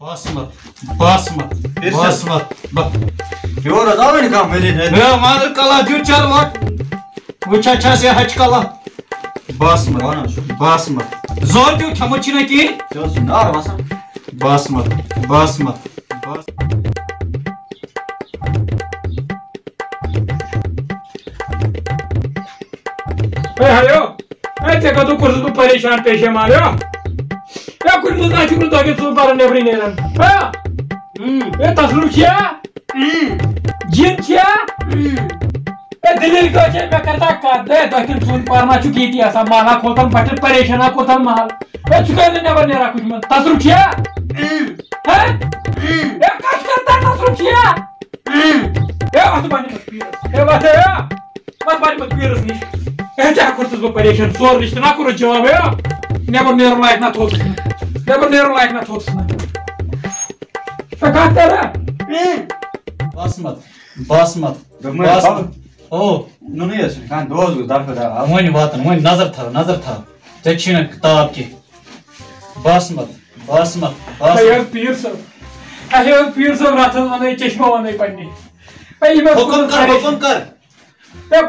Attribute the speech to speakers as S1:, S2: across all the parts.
S1: Basmat.
S2: Yo razava ni kam meri ne.
S1: Ya mother kala future what? Which acha se hach kala. Basmat. Zor diyor çamaçına ki.
S2: Diyorsun ne arabası?
S1: Basmat.
S3: Hello. Te că tu cursul tu păreșan pe șemal, eu? Eu cu nu dați cu toate tu para nebrineran. Ha? E ta slucia? Jincha? E dilil ko che me karta ka de dakin sun parma chuki ti asa mala kotam patel pareshana kotam mal. E chuka ne never nera kuch man. Ta slucia? Ha? E kaç karta ta slucia? E atu bani matpiras. E bate ya. Mat bani matpiras niş. E te kursus bu pareşan sor işte na kuru cevap ya. Never nera like na tot. Never nera like na tot. Sakatera.
S1: Basmat. Oh,
S2: Nu nu ies, kan dozu darfă da.
S1: Mani vatan, mani nazar tha. Tekşine kitab ki. Basmat.
S3: Hayır piyursa ratın anayı çeşme anayı panni.
S1: Hukum kar.
S3: Ya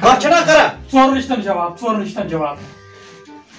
S1: Kaçına kara?
S3: Soruştan cevap.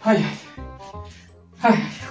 S3: Hay.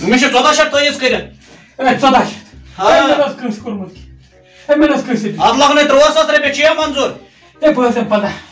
S1: Mişe todaşat toyuz kırın.
S3: Evet todaş. Hemen az kız kurmut ki. Hemen az kız edin.
S1: Allah'ın 300 rupiye çiğe manzur.
S3: E bu sen pada.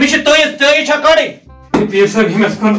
S1: Mişe toyuz çakari.
S3: E bir sır himes konu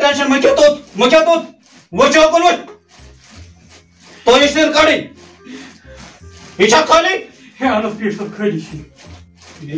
S1: tension mıca tut. Voço konut. Toyuzlar kari. Hiç akali.
S3: Ya anas bir sır kayışı.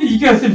S3: İyi gelsin.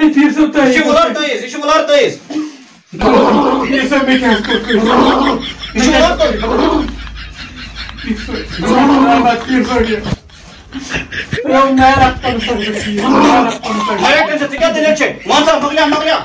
S3: E bir sır da.
S1: işi bular teyiz
S3: Bir sır mekan kurkuyor.
S1: işi bular teyiz
S3: Bir sır. Ya ne yaptın sen?
S1: Maya tension tika deliyor çek mansa magya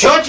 S1: çok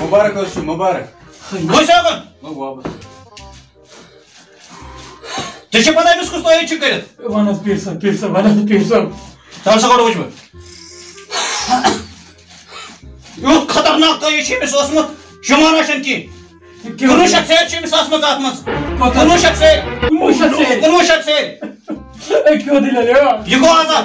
S2: Mübarek olsun mübarek.
S1: Goşagan
S2: Bak babası.
S1: Teşe pata biz kustoyu çıkarır
S3: Vanas bir sır.
S1: Tansa koru uçma Yok kadarnak da yeşimiz osmut Şumanlaşın ki Konuşak seyir çimiz asmaz atmaz Konuşak seyir
S3: Ekyo dileli ya.
S1: Yıko azad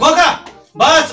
S1: Goga Bas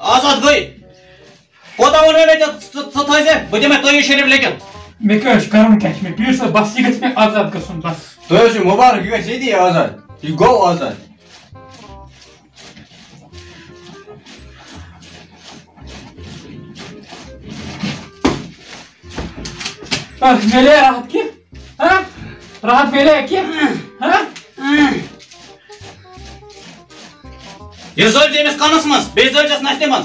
S1: Azad gıy Kota onu öyle tutayze Bıdime toyu şerif lekin
S3: Mekaş karın kaçma. Bir sır bas yigitme azad kılsın bas.
S2: Doyuyorsun mübarek yüge şey diye azar. You go azar.
S3: Meleğe rahat ki? Ha? Rahat meleğe ki? Ha?
S1: Yazol demiz kanısmaz Bezolcas naştemaz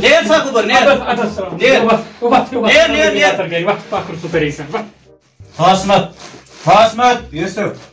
S1: Neer sakıbır neer
S3: Adas sıra.
S1: Neer.
S3: Neer. Bak kursu perişan. Bak.
S1: Hasmet
S2: Yusuf.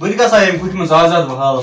S2: Buri ka sayım kuch mas azat bahal.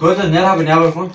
S2: Doyuyorsun ne abi ne bakın?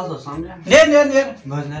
S2: Allah samya.
S1: Ne
S2: Göz ne?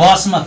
S1: basmat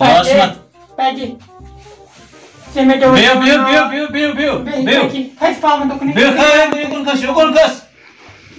S1: basmat
S3: Pegi. Semedo.
S1: Biu.
S3: Hay spalman dokuni.
S1: Biu yukun kas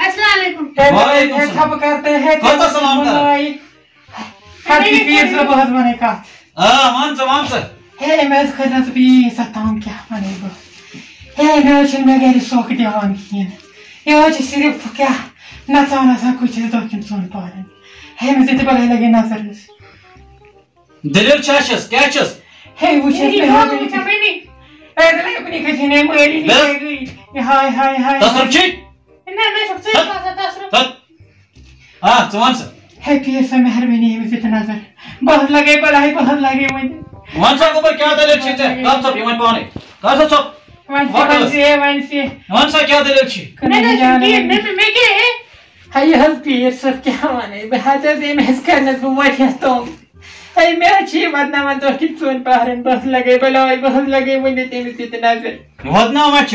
S4: السلام علیکم
S1: وعلیکم السلام.
S3: سب کرتے ہیں
S1: کتنا سلام کر
S3: پیر سے بہت بنے کا
S1: مان سا
S3: ہے میں خدا سے بھی ستام کیا بنے گا ہے میں چن میں گھر سوک دیوان کین یہ صرف کیا نچان آسان کچھ دو کن سون پارن ہے میں زیادہ بلائے لگے نظر
S1: دلیل چاچس کیا چس
S3: ہے وہ چیز میں ہو گئی اے اپنی کسی نے میری نہیں ہائے ہائے ہائے
S1: تصرف چی
S4: میں شخصی تصرف
S1: ہاں مان سا
S3: ہے پیر سے مہربانی ہے مجھے نظر بہت لگے بلائے بہت لگے مجھے
S1: مان سا کو پر کیا دلیل چی تے کر سب یمن پانے کر سب مان سا کیا دلیل چی
S4: میں کیا ہے
S3: هاي هالبير صرت كهواني بهذا زي ما كانت بوجه توم هاي ما شيء بدنا ما دوك تسون بحرين بس لقي بلاي بس لقي وين تيجي تتنازل
S1: ودنا ماتش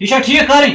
S1: یہ ٹھیک کریں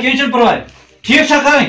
S1: کیچن پرواے ٹھیک چھا کریں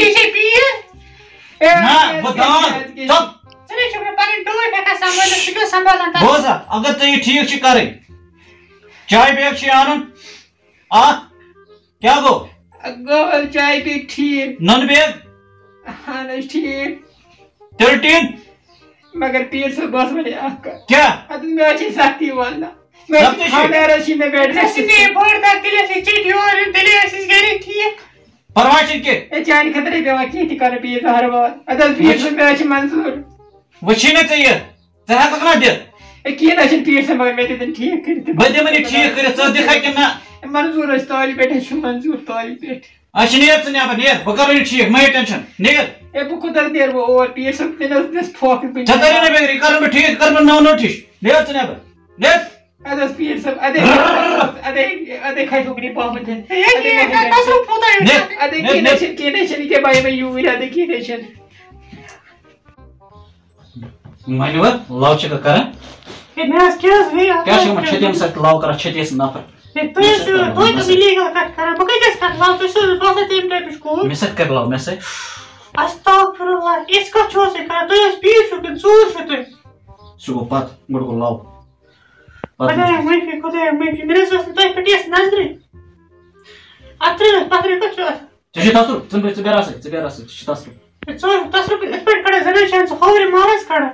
S4: اسے پیے
S1: نا بدان چپ
S4: چلے شکر پانی ڈوے ٹھکا سنبھالنا سکو سنبھالنا
S1: بوزا اگر تو یہ ٹھیک چھ کریں چائے بیگ چھ آنن کیا گو
S3: گول چائے پی ٹھیک
S1: نن بیگ
S3: ہاں ٹھیک
S1: 13
S3: مگر پیر سے بس بڑے آقا
S1: کیا
S3: ادن میں اچھی سختی والا میں کھانے رشی میں بیٹھ
S4: رسی میں بور دا کلے سے چیٹی اور دلی اس گری ٹھیک
S1: پرواہ چھ کے
S3: اے جان خطرے پہ وا کی کر پیر ہر بات ادل پیر سے میں اچھی منظور
S1: وچھنے چاہیے ذرا کنا دے
S3: اے کی نہ پیر سے مگر میں تے ٹھیک کرتے
S1: بدے منی ٹھیک کرے تو دکھا کہ نہ
S3: منظور اس تولی بیٹھے شو منظور تولی بیٹھ
S1: اچھا نیت سے نیت بکر ٹھیک میں ٹینشن نیت
S3: اے بکو در دیر وہ اور پیر سے دس پھوک پہ
S1: چتری نے بیری کر میں ٹھیک کر میں نو نوٹش نیت سے نیت
S3: ادس پیر سے ادے کھائی ٹھوکری پاؤں دین
S4: یہ تصرف ہوتا ہے
S3: ادے کی نیشن کے بارے میں یوں ادے کی نیشن
S1: مانیور لاو چھ کر
S4: یہ میں کیا ہے
S1: کیا چھ میں چھتیم سے لاو کر چھتیس نفر
S4: تو ملیگا کٹ کرا بکے جس کٹ لاو تو سو بس تیم ٹائپ کو
S1: مسک کر لاو مسک
S4: استغفر اللہ اس کا چھو سے کرا تو اس پیر شو کن سور شو تو
S1: سو پات گڑ کو لاو
S4: خدا میں میرے سوس تو پٹیس نظر اترے پترے کو چھو
S1: چھ تاسو بیرا سے چھ تاسو
S4: تو تصرف اس پر کڑا زنا شان سے خور مارس کڑا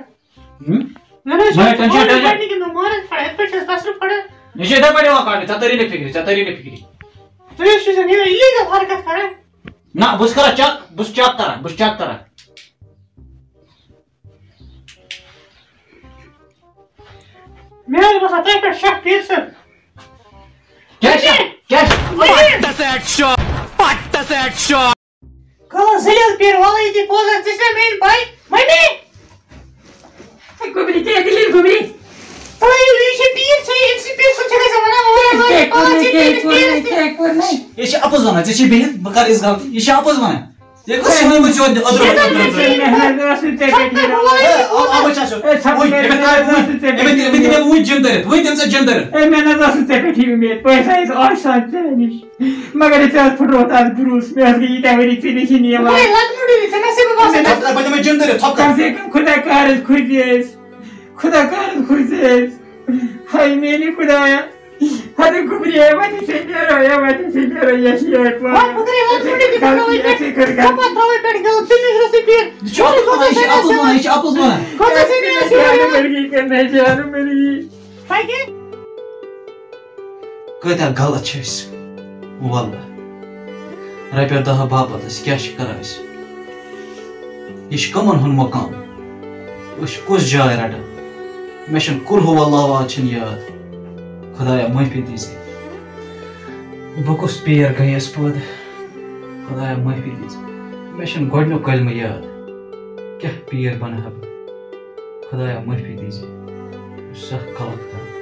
S4: زنا شان
S1: ٹینشن
S4: کہ مارس کڑا اس پر تصرف کڑا
S1: یہ دے پڑے وا کاٹ چتری نے فکری
S4: تو یہ چیز نہیں یہ حرکت کرے
S1: نہ بس کرا چک بس چک کرا
S4: میرے بس اتے پر شک پیر سے
S1: کیا
S5: پٹس ایٹ شاٹ
S4: کہاں زلیل پیر والا یہ پوزا جس میں مین بھائی ممی
S3: گوبری کے دلی گوبری
S4: تو یہ پیر سے اس پیر سے جگہ زمانہ ہوا
S1: یہ اپوز بنا یہ بہن بکر اس غلط یہ اپوز بنا یہ کو سمجھ میں چود ادھر وہ جندر
S3: میں نہ دس تے بیٹھی میں پیسہ اس اور ساتھ مگر اس فٹ ہوتا ہے بروس میں یہ تیاری سے نہیں ہے
S4: وہ لگ مڑی سے میں سے بس
S1: میں جندر
S3: کم سے کم خدا کارز خوجیس ہائی میری خدایا ہدے گبری ہے وجہ سے میرا یہ شیٹ
S4: وہ پترے لگ مڑی کی کوئی کر گا پتہ ہوئے بیٹھ گیا تین رسی پیر
S1: اپوز بنا
S4: کون سے نہیں
S3: میری کرنے جانو میری
S4: بھائی کے
S1: کتا غلط چھس والله رپیا دہ باپت اس کیا کران یہ کمن ہن مقام اس کس جائے رٹان مے کل ہو اللہ چھ یاد خدایا معافی دیز بہ کس پیر گیس پد خدایا معافی دیز مے گۄڈنیُک کلمہ یاد کیا پیر بنہ بہ خدایا معافی دیز سخ غلط کر